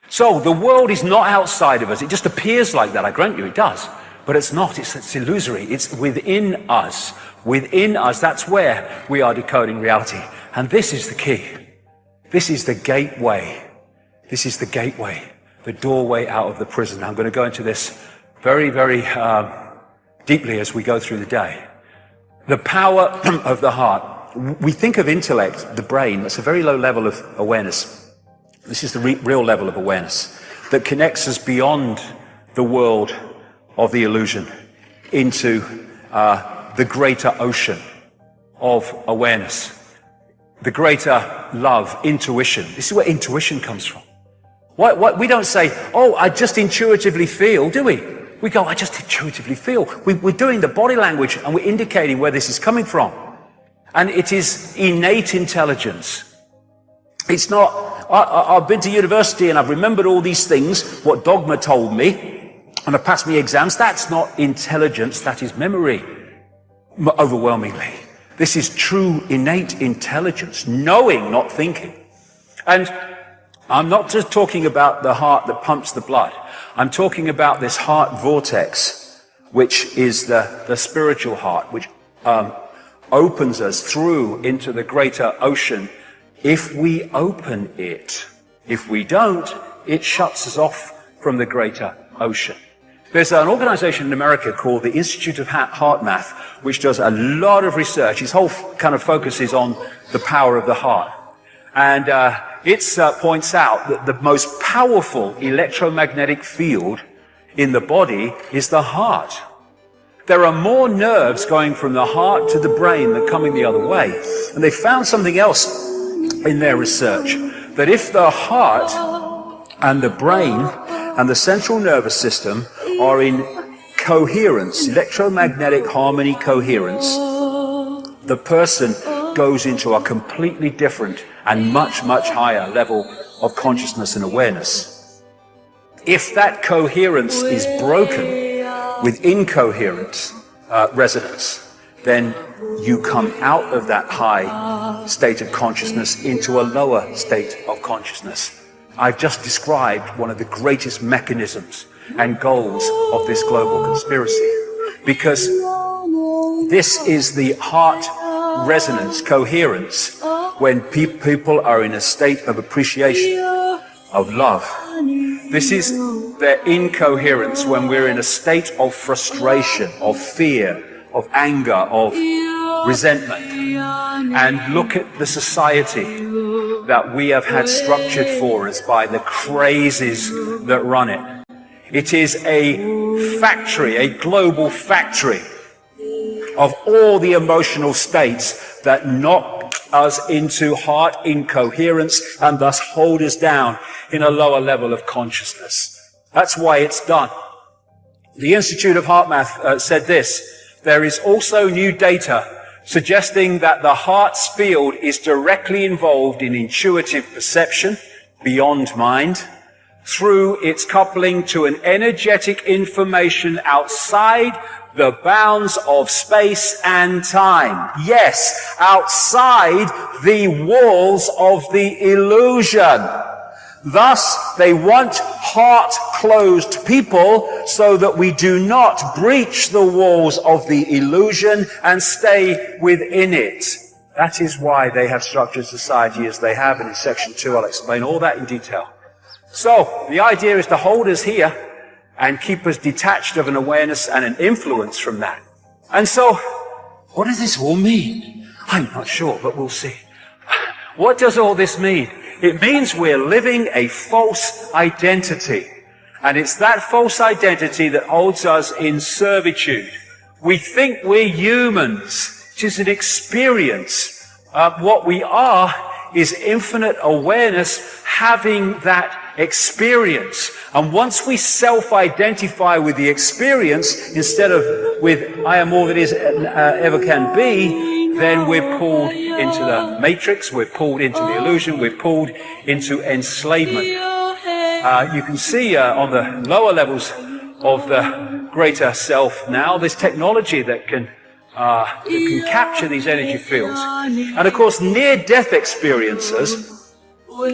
So the world is not outside of us. It just appears like that. I grant you it does. But it's not. It's illusory. It's within us. Within us, that's where we are decoding reality. And this is the key. This is the gateway. This is the gateway, the doorway out of the prison. I'm going to go into this very, very deeply as we go through the day. The power of the heart. We think of intellect, the brain, that's a very low level of awareness. This is the real level of awareness that connects us beyond the world of the illusion into the greater ocean of awareness, the greater love, intuition. This is where intuition comes from. We don't say, oh, I just intuitively feel, do we? We go, I just intuitively feel. We're doing the body language and we're indicating where this is coming from. And it is innate intelligence. It's not, I've been to university and I've remembered all these things, what dogma told me, and I passed my exams. That's not intelligence, that is memory, overwhelmingly. This is true innate intelligence, knowing, not thinking. And I'm not just talking about the heart that pumps the blood. I'm talking about this heart vortex, which is the spiritual heart, which opens us through into the greater ocean if we open it. If we don't, it shuts us off from the greater ocean. There's an organization in America called the Institute of Heart Math, which does a lot of research. Its whole kind of focus is on the power of the heart. And it points out that the most powerful electromagnetic field in the body is the heart. There are more nerves going from the heart to the brain than coming the other way. And they found something else in their research, that if the heart and the brain and the central nervous system are in coherence, electromagnetic harmony coherence, the person goes into a completely different and much, much higher level of consciousness and awareness. If that coherence is broken with incoherent resonance, then you come out of that high state of consciousness into a lower state of consciousness. I've just described one of the greatest mechanisms and goals of this global conspiracy, because this is the heart resonance, coherence, when people are in a state of appreciation, of love. This is their incoherence when we're in a state of frustration, of fear, of anger, of resentment. And look at the society that we have had structured for us by the crazes that run it. It is a factory, a global factory of all the emotional states that knock us into heart incoherence and thus hold us down in a lower level of consciousness. That's why it's done. The Institute of Heart Math said this: there is also new data suggesting that the heart's field is directly involved in intuitive perception beyond mind through its coupling to an energetic information outside the bounds of space and time. Yes, outside the walls of the illusion. Thus, they want heart-closed people so that we do not breach the walls of the illusion and stay within it. That is why they have structured society as they have, and in section 2 I'll explain all that in detail. So, the idea is to hold us here and keep us detached of an awareness and an influence from that. And so, what does this all mean? I'm not sure, but we'll see. What does all this mean? It means we're living a false identity. And it's that false identity that holds us in servitude. We think we're humans. It is an experience. What we are is infinite awareness having that experience. And once we self-identify with the experience instead of with I am all that is ever can be, then we're pulled into the matrix, we're pulled into the illusion, we're pulled into enslavement. You can see on the lower levels of the greater self now, there's technology that can capture these energy fields. And of course, near-death experiencers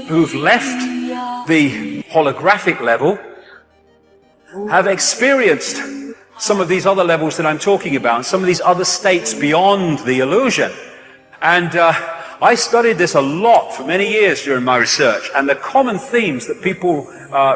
who've left the holographic level have experienced some of these other levels that I'm talking about, and some of these other states beyond the illusion. And I studied this a lot for many years during my research, and the common themes that people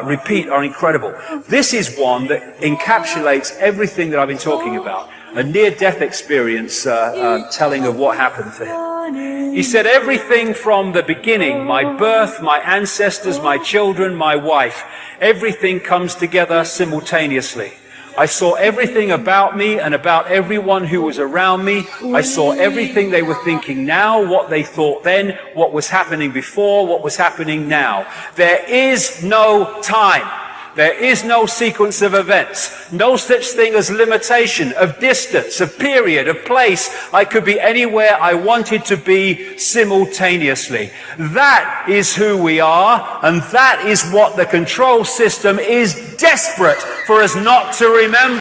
repeat are incredible. This is one that encapsulates everything that I've been talking about. A near-death experience telling of what happened to him. He said, everything from the beginning, my birth, my ancestors, my children, my wife, everything comes together simultaneously. I saw everything about me and about everyone who was around me. I saw everything they were thinking now, what they thought then, what was happening before, what was happening now. There is no time. There is no sequence of events, no such thing as limitation of distance, of period, of place. I could be anywhere I wanted to be simultaneously. That is who we are, and that is what the control system is desperate for us not to remember.